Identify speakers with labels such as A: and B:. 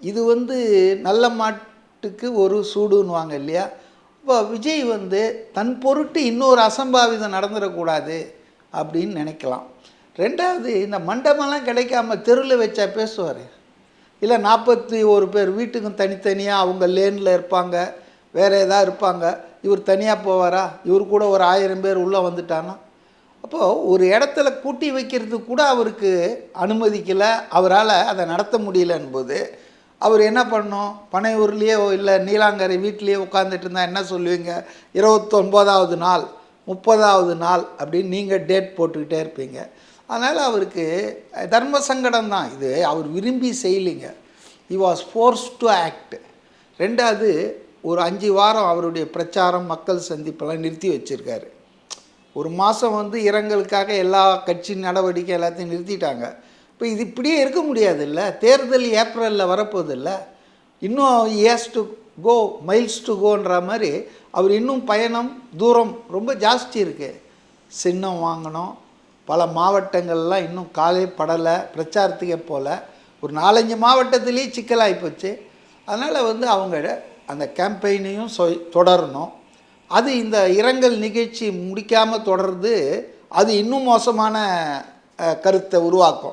A: இது நல்ல மாட்டுக்கு ஒரு சூடுன்னுவாங்க இல்லையா? இப்போ விஜய் தன் பொருட்டு இன்னொரு அசம்பாவிதம் நடந்துடக்கூடாது அப்படின்னு நினைக்கலாம். 2வது இந்த மண்டபம்லாம் கிடைக்காம தெருவில் வச்சா பேசுவார். இல்லை 41 பேர் வீட்டுக்கும் தனித்தனியாக அவங்க லேனில் இருப்பாங்க, வேறு ஏதாவது இருப்பாங்க. இவர் தனியாக போவாரா? இவர் கூட ஒரு 1000 பேர் உள்ளே வந்துட்டானா? அப்போது ஒரு இடத்துல கூட்டி வைக்கிறதுக்கு கூட அவருக்கு அனுமதிக்கலை, அவரால் அதை நடத்த முடியலன்போது அவர் என்ன பண்ணணும்? பனையூர்லேயே இல்லை நீலாங்கரை வீட்லேயே உட்காந்துட்டு இருந்தால் என்ன சொல்லுவீங்க? 29வது நாள் 30வது நாள் அப்படின்னு நீங்கள் டேட் போட்டுக்கிட்டே இருப்பீங்க. அதனால் அவருக்கு தர்ம சங்கடம் தான். இது அவர் விரும்பி செய்யலிங்க. He was forced to act. 2வது ஒரு 5 வாரம் அவருடைய பிரச்சாரம் மக்கள் சந்திப்பெல்லாம் நிறுத்தி வச்சுருக்காரு. ஒரு மாதம் இரங்கலுக்காக எல்லா கட்சி நடவடிக்கை எல்லாத்தையும் நிறுத்திட்டாங்க. இப்போ இது இப்படியே இருக்க முடியாதுல்ல. தேர்தல் ஏப்ரலில் வரப்போதில்ல. இன்னும் has to go miles to கோன்ற மாதிரி அவர் இன்னும் பயணம் தூரம் ரொம்ப ஜாஸ்தி இருக்குது. சின்னம் வாங்கணும், பல மாவட்டங்கள்லாம் இன்னும் காலே படலை, பிரச்சாரத்துக்கே போல். ஒரு 4-5 மாவட்டத்துலேயே சிக்கலாகி போச்சு. அதனால் அவங்க அந்த கேம்பெயினையும் தொடரணும். அது இந்த இரங்கல் நிகழ்ச்சி முடிக்காமல் தொடர்றது, அது இன்னும் மோசமான கருத்தை உருவாக்கும்.